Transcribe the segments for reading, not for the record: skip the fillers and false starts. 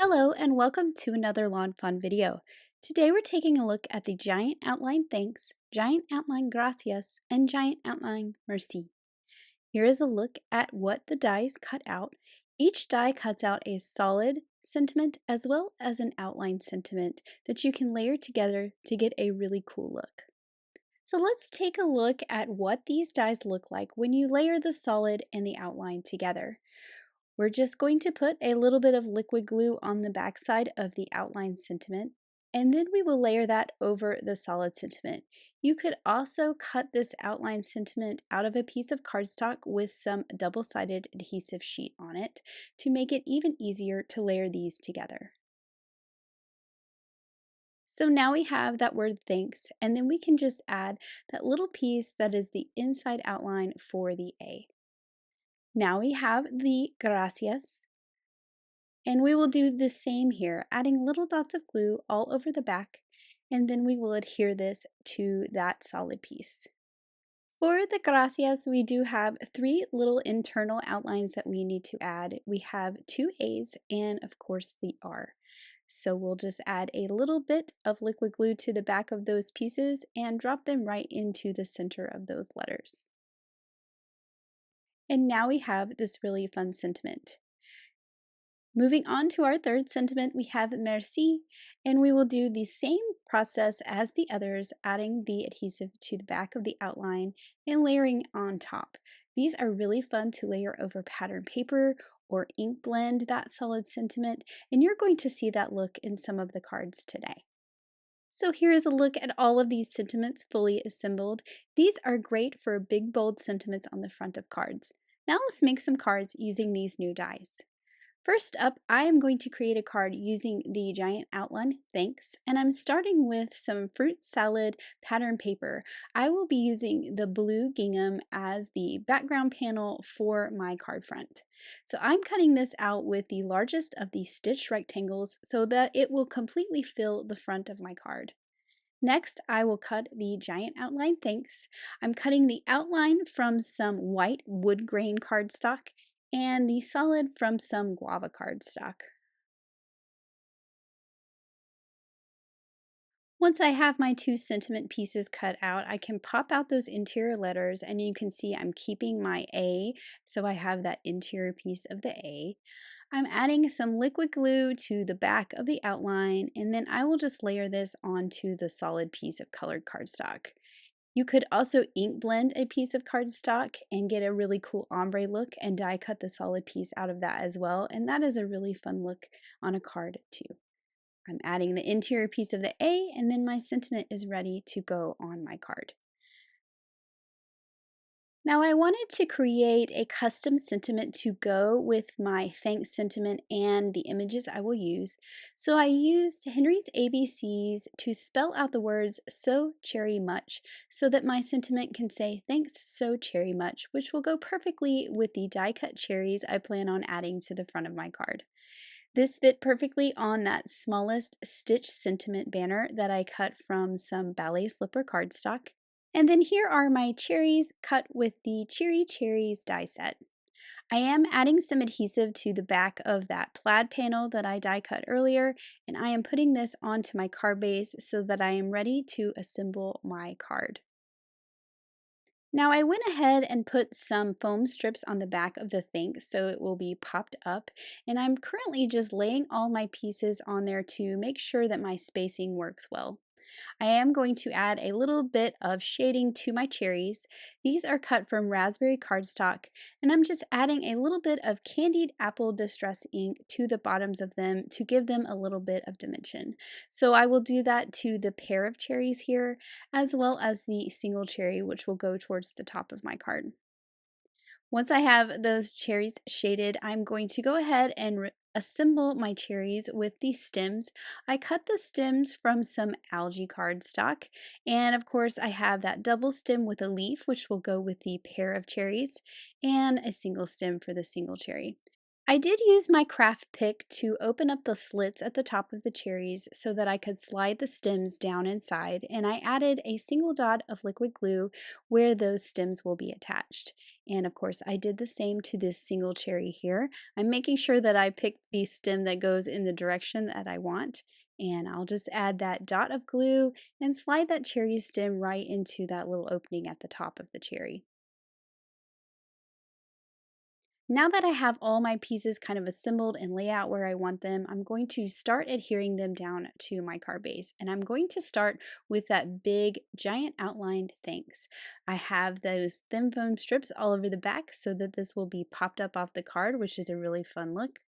Hello and welcome to another lawnfawn video. Today we're taking a look at the giant outline thanks, giant outline gracias, and giant outline merci. Here is a look at what the dies cut out. Each die cuts out a solid sentiment as well as an outline sentiment that you can layer together to get a really cool look. So let's take a look at what these dies look like when you layer the solid and the outline together. We're just going to put a little bit of liquid glue on the backside of the outline sentiment, and then we will layer that over the solid sentiment. You could also cut this outline sentiment out of a piece of cardstock with some double-sided adhesive sheet on it to make it even easier to layer these together. So now we have that word thanks, and then we can just add that little piece that is the inside outline for the A. Now we have the gracias, and we will do the same here, adding little dots of glue all over the back, and then we will adhere this to that solid piece. For the gracias, we do have three little internal outlines that we need to add. We have two A's and of course the R. So we'll just add a little bit of liquid glue to the back of those pieces and drop them right into the center of those letters. And now we have this really fun sentiment. Moving on to our third sentiment, we have Merci, and we will do the same process as the others, adding the adhesive to the back of the outline and layering on top. These are really fun to layer over pattern paper or ink blend that solid sentiment, and you're going to see that look in some of the cards today. So here is a look at all of these sentiments fully assembled. These are great for big bold sentiments on the front of cards. Now let's make some cards using these new dies. First up, I am going to create a card using the giant outline thanks, and I'm starting with some fruit salad pattern paper. I will be using the blue gingham as the background panel for my card front. So I'm cutting this out with the largest of the stitched rectangles so that it will completely fill the front of my card. Next, I will cut the giant outline thanks. I'm cutting the outline from some white wood grain cardstock and the solid from some guava cardstock. Once I have my two sentiment pieces cut out, I can pop out those interior letters, and you can see I'm keeping my A, so I have that interior piece of the A. I'm adding some liquid glue to the back of the outline, and then I will just layer this onto the solid piece of colored cardstock. You could also ink blend a piece of cardstock and get a really cool ombre look and die cut the solid piece out of that as well, and that is a really fun look on a card too. I'm adding the interior piece of the A, and then my sentiment is ready to go on my card. Now I wanted to create a custom sentiment to go with my thanks sentiment and the images I will use. So I used Henry's ABCs to spell out the words so cherry much so that my sentiment can say thanks so cherry much, which will go perfectly with the die cut cherries I plan on adding to the front of my card. This fit perfectly on that smallest stitch sentiment banner that I cut from some ballet slipper cardstock. And then here are my cherries cut with the Cheery Cherries die set. I am adding some adhesive to the back of that plaid panel that I die cut earlier, and I am putting this onto my card base so that I am ready to assemble my card. Now I went ahead and put some foam strips on the back of the thanks so it will be popped up, and I'm currently just laying all my pieces on there to make sure that my spacing works well. I am going to add a little bit of shading to my cherries. These are cut from raspberry cardstock, and I'm just adding a little bit of candied apple distress ink to the bottoms of them to give them a little bit of dimension. So I will do that to the pair of cherries here, as well as the single cherry, which will go towards the top of my card. Once I have those cherries shaded, I'm going to go ahead and assemble my cherries with the stems. I cut the stems from some algae cardstock, and of course I have that double stem with a leaf, which will go with the pair of cherries, and a single stem for the single cherry. I did use my craft pick to open up the slits at the top of the cherries so that I could slide the stems down inside, and I added a single dot of liquid glue where those stems will be attached. And of course, I did the same to this single cherry here. I'm making sure that I pick the stem that goes in the direction that I want. And I'll just add that dot of glue and slide that cherry stem right into that little opening at the top of the cherry. Now that I have all my pieces kind of assembled and lay out where I want them, I'm going to start adhering them down to my card base. And I'm going to start with that big, giant outlined thanks. I have those thin foam strips all over the back so that this will be popped up off the card, which is a really fun look.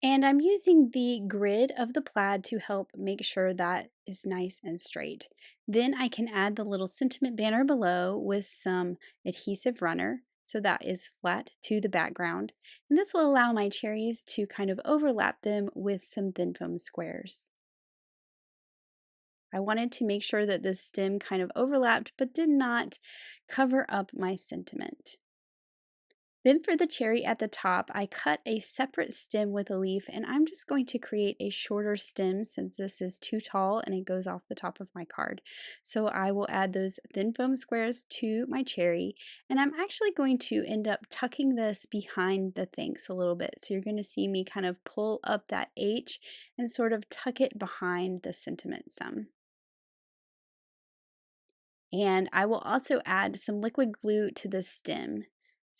And I'm using the grid of the plaid to help make sure that is nice and straight. Then I can add the little sentiment banner below with some adhesive runner so that is flat to the background. And this will allow my cherries to kind of overlap them with some thin foam squares. I wanted to make sure that this stem kind of overlapped but did not cover up my sentiment. Then for the cherry at the top, I cut a separate stem with a leaf, and I'm just going to create a shorter stem since this is too tall and it goes off the top of my card. So I will add those thin foam squares to my cherry, and I'm actually going to end up tucking this behind the thanks a little bit. So you're going to see me kind of pull up that H and sort of tuck it behind the sentiment some. And I will also add some liquid glue to the stem.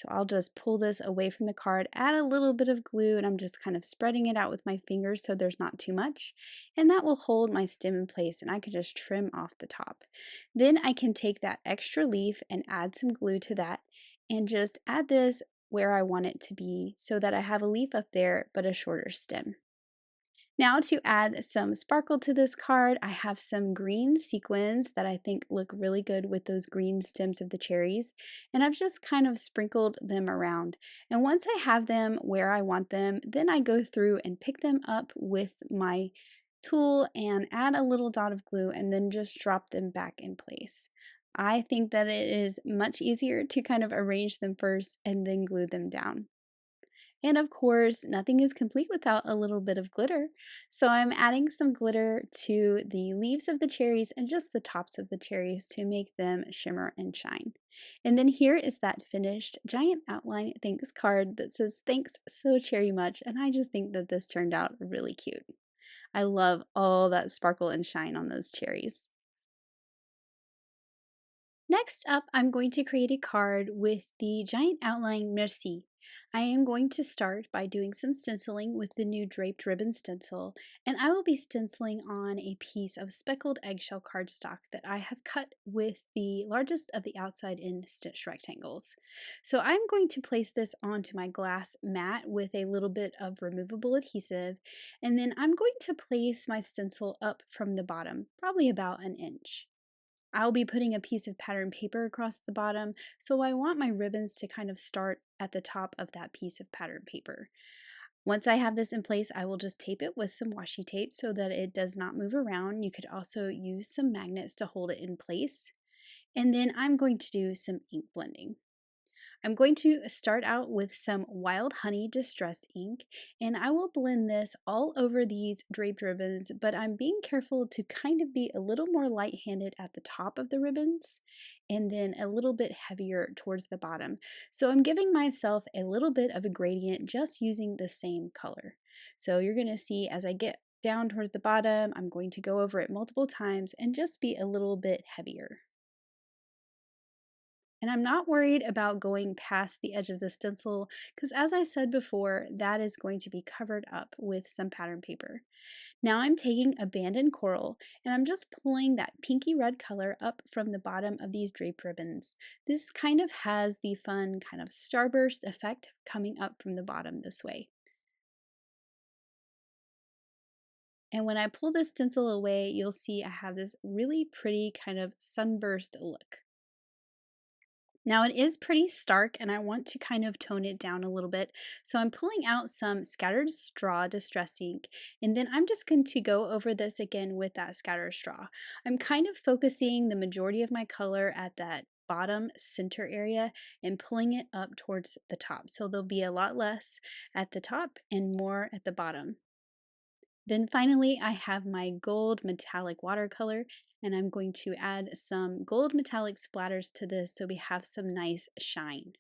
So I'll just pull this away from the card, add a little bit of glue, and I'm just kind of spreading it out with my fingers so there's not too much. And that will hold my stem in place, and I can just trim off the top. Then I can take that extra leaf and add some glue to that and just add this where I want it to be so that I have a leaf up there but a shorter stem. Now to add some sparkle to this card, I have some green sequins that I think look really good with those green stems of the cherries, and I've just kind of sprinkled them around. And once I have them where I want them, then I go through and pick them up with my tool and add a little dot of glue and then just drop them back in place. I think that it is much easier to kind of arrange them first and then glue them down. And of course, nothing is complete without a little bit of glitter. So I'm adding some glitter to the leaves of the cherries and just the tops of the cherries to make them shimmer and shine. And then here is that finished giant outline thanks card that says thanks so cherry much. And I just think that this turned out really cute. I love all that sparkle and shine on those cherries. Next up, I'm going to create a card with the giant outline Merci. I am going to start by doing some stenciling with the new draped ribbon stencil, and I will be stenciling on a piece of speckled eggshell cardstock that I have cut with the largest of the outside-in stitch rectangles. So I'm going to place this onto my glass mat with a little bit of removable adhesive, and then I'm going to place my stencil up from the bottom, probably about an inch. I'll be putting a piece of pattern paper across the bottom, so I want my ribbons to kind of start at the top of that piece of pattern paper. Once I have this in place, I will just tape it with some washi tape so that it does not move around. You could also use some magnets to hold it in place. And then I'm going to do some ink blending. I'm going to start out with some Wild Honey Distress ink, and I will blend this all over these draped ribbons, but I'm being careful to kind of be a little more light-handed at the top of the ribbons and then a little bit heavier towards the bottom. So I'm giving myself a little bit of a gradient just using the same color. So you're going to see as I get down towards the bottom, I'm going to go over it multiple times and just be a little bit heavier. And I'm not worried about going past the edge of the stencil because as I said before, that is going to be covered up with some pattern paper. Now I'm taking abandoned coral and I'm just pulling that pinky red color up from the bottom of these drape ribbons. This kind of has the fun kind of starburst effect coming up from the bottom this way. And when I pull this stencil away, you'll see I have this really pretty kind of sunburst look. Now it is pretty stark and I want to kind of tone it down a little bit. So I'm pulling out some scattered straw distress ink and then I'm just going to go over this again with that scattered straw. I'm kind of focusing the majority of my color at that bottom center area and pulling it up towards the top. So there'll be a lot less at the top and more at the bottom. Then finally I have my gold metallic watercolor And I'm going to add some gold metallic splatters to this so we have some nice shine.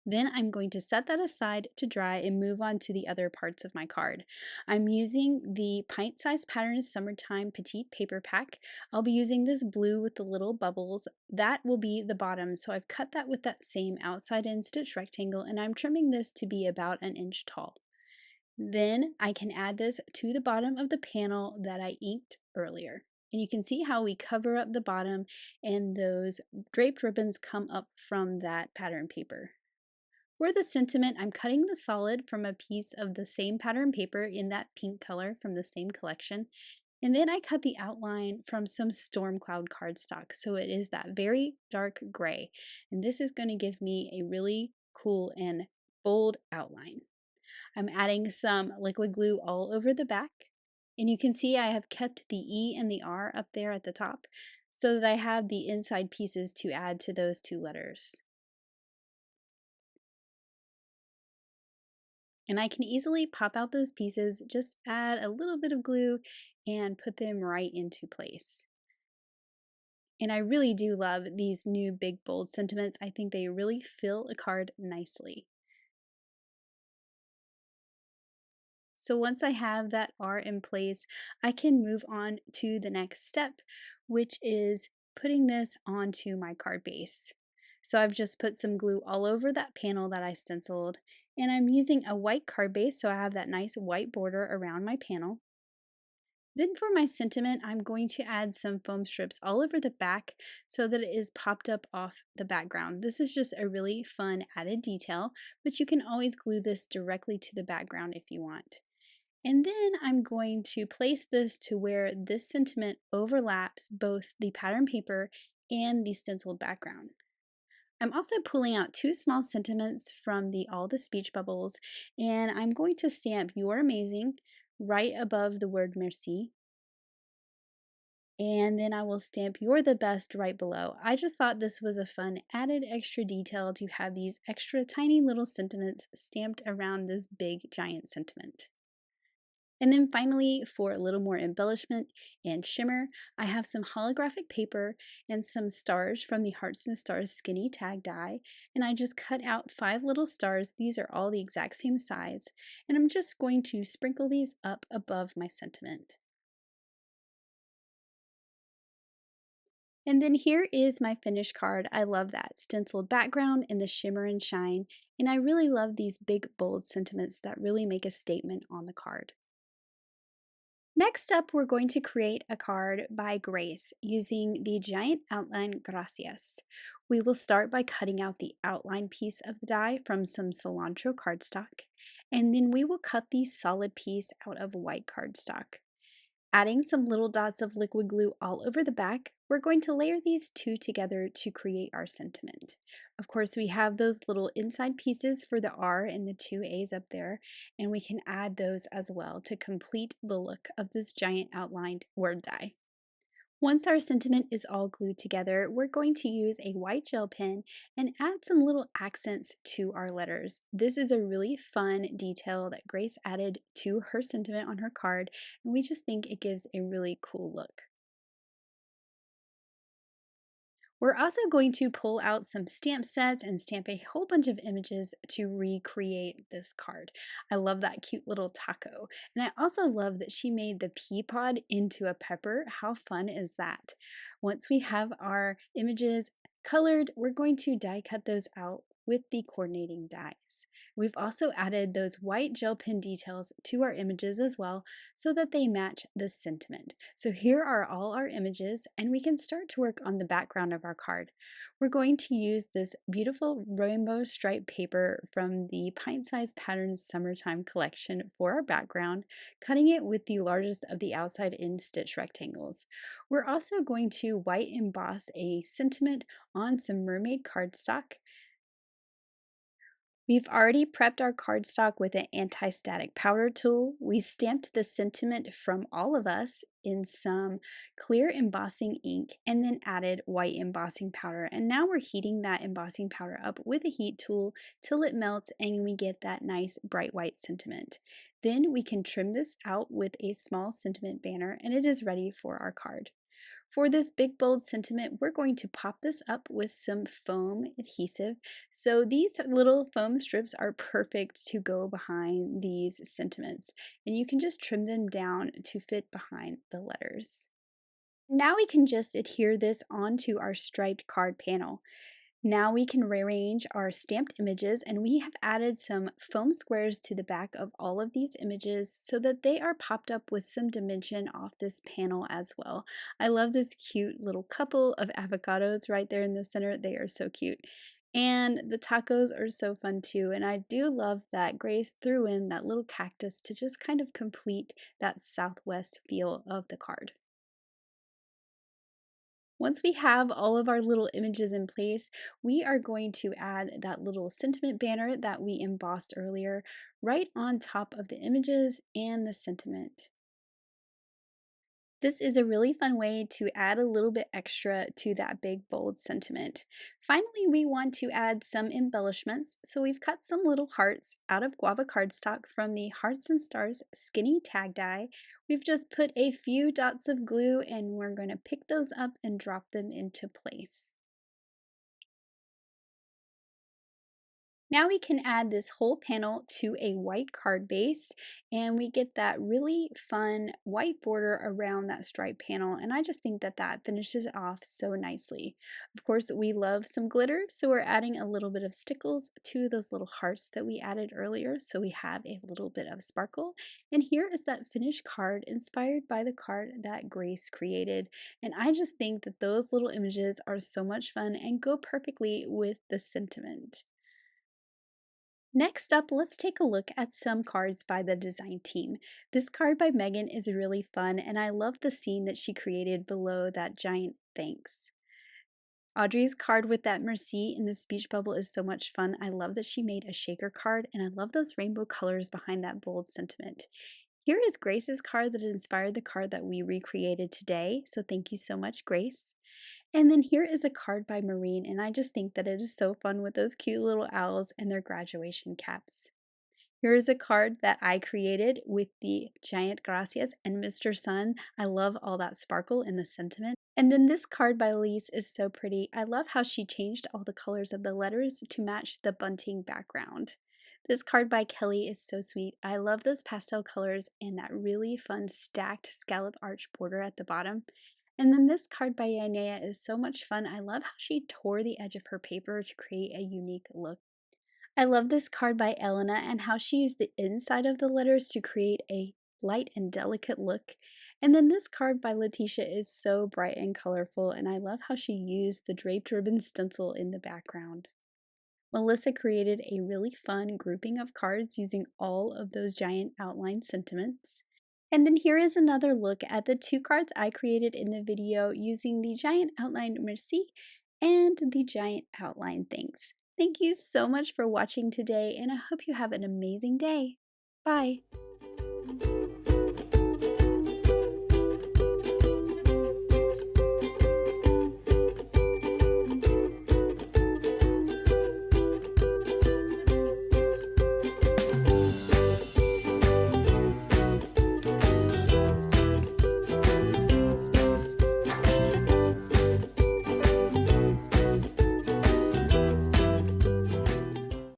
Then I'm going to set that aside to dry and move on to the other parts of my card. I'm using the pint-sized pattern summertime petite paper pack. I'll be using this blue with the little bubbles. That will be the bottom, so I've cut that with that same outside in stitch rectangle, and I'm trimming this to be about an inch tall. Then I can add this to the bottom of the panel that I inked earlier. And you can see how we cover up the bottom and those draped ribbons come up from that pattern paper. For the sentiment, I'm cutting the solid from a piece of the same pattern paper in that pink color from the same collection. And then I cut the outline from some storm cloud cardstock. So it is that very dark gray. And this is going to give me a really cool and bold outline. I'm adding some liquid glue all over the back. And you can see I have kept the E and the R up there at the top so that I have the inside pieces to add to those two letters. And I can easily pop out those pieces, just add a little bit of glue and put them right into place. And I really do love these new big bold sentiments. I think they really fill a card nicely. So once I have that R in place, I can move on to the next step, which is putting this onto my card base. So I've just put some glue all over that panel that I stenciled, and I'm using a white card base so I have that nice white border around my panel. Then for my sentiment, I'm going to add some foam strips all over the back so that it is popped up off the background. This is just a really fun added detail, but you can always glue this directly to the background if you want. And then I'm going to place this to where this sentiment overlaps both the pattern paper and the stenciled background. I'm also pulling out two small sentiments from the All the Speech Bubbles, and I'm going to stamp You're Amazing right above the word Merci. And then I will stamp You're the Best right below. I just thought this was a fun added extra detail to have these extra tiny little sentiments stamped around this big giant sentiment. And then finally, for a little more embellishment and shimmer, I have some holographic paper and some stars from the Hearts and Stars Skinny Tag die, and I just cut out 5 little stars. These are all the exact same size, and I'm just going to sprinkle these up above my sentiment. And then here is my finished card. I love that stenciled background and the shimmer and shine, and I really love these big bold sentiments that really make a statement on the card. Next up, we're going to create a card by Grace using the giant outline Gracias. We will start by cutting out the outline piece of the die from some Cilantro cardstock, and then we will cut the solid piece out of white cardstock. Adding some little dots of liquid glue all over the back, we're going to layer these two together to create our sentiment. Of course, we have those little inside pieces for the R and the two A's up there, and we can add those as well to complete the look of this giant outlined word die. Once our sentiment is all glued together, we're going to use a white gel pen and add some little accents to our letters. This is a really fun detail that Grace added to her sentiment on her card, and we just think it gives a really cool look. We're also going to pull out some stamp sets and stamp a whole bunch of images to recreate this card. I love that cute little taco. And I also love that she made the pea pod into a pepper. How fun is that? Once we have our images colored, we're going to die cut those out with the coordinating dies. We've also added those white gel pen details to our images as well so that they match the sentiment. So here are all our images, and we can start to work on the background of our card. We're going to use this beautiful rainbow striped paper from the pint-sized patterns summertime collection for our background, cutting it with the largest of the outside in stitch rectangles. We're also going to white emboss a sentiment on some mermaid cardstock. We've already prepped our cardstock with an anti-static powder tool. We stamped the sentiment from all of us in some clear embossing ink and then added white embossing powder. And now we're heating that embossing powder up with a heat tool till it melts and we get that nice bright white sentiment. Then we can trim this out with a small sentiment banner and it is ready for our card. For this big bold sentiment, we're going to pop this up with some foam adhesive. So these little foam strips are perfect to go behind these sentiments, and you can just trim them down to fit behind the letters. Now we can just adhere this onto our striped card panel. Now we can rearrange our stamped images, and we have added some foam squares to the back of all of these images so that they are popped up with some dimension off this panel as well. I love this cute little couple of avocados right there in the center. They are so cute. And the tacos are so fun too, and I do love that Grace threw in that little cactus to just kind of complete that southwest feel of the card. Once we have all of our little images in place, we are going to add that little sentiment banner that we embossed earlier right on top of the images and the sentiment. This is a really fun way to add a little bit extra to that big bold sentiment. Finally, we want to add some embellishments, so we've cut some little hearts out of guava cardstock from the Hearts and Stars skinny tag die. We've just put a few dots of glue and we're going to pick those up and drop them into place. Now we can add this whole panel to a white card base and we get that really fun white border around that stripe panel, and I just think that that finishes it off so nicely. Of course, we love some glitter, so we're adding a little bit of stickles to those little hearts that we added earlier so we have a little bit of sparkle. And here is that finished card inspired by the card that Grace created, and I just think that those little images are so much fun and go perfectly with the sentiment. Next up, let's take a look at some cards by the design team. This card by Megan is really fun, and I love the scene that she created below that giant thanks. Audrey's card with that Merci in the speech bubble is so much fun. I love that she made a shaker card, and I love those rainbow colors behind that bold sentiment. Here is Grace's card that inspired the card that we recreated today, so thank you so much, Grace. And then here is a card by Maureen, and I just think that it is so fun with those cute little owls and their graduation caps. Here is a card that I created with the giant Gracias and Mr. Sun. I love all that sparkle in the sentiment. And then this card by Elise is so pretty. I love how she changed all the colors of the letters to match the bunting background. This card by Kelly is so sweet. I love those pastel colors and that really fun stacked scallop arch border at the bottom. And then this card by Yanea is so much fun. I love how she tore the edge of her paper to create a unique look. I love this card by Elena and how she used the inside of the letters to create a light and delicate look. And then this card by Letitia is so bright and colorful, and I love how she used the draped ribbon stencil in the background. Melissa created a really fun grouping of cards using all of those giant outline sentiments. And then here is another look at the two cards I created in the video using the giant outline Merci and the giant outline thanks. Thank you so much for watching today, and I hope you have an amazing day. Bye!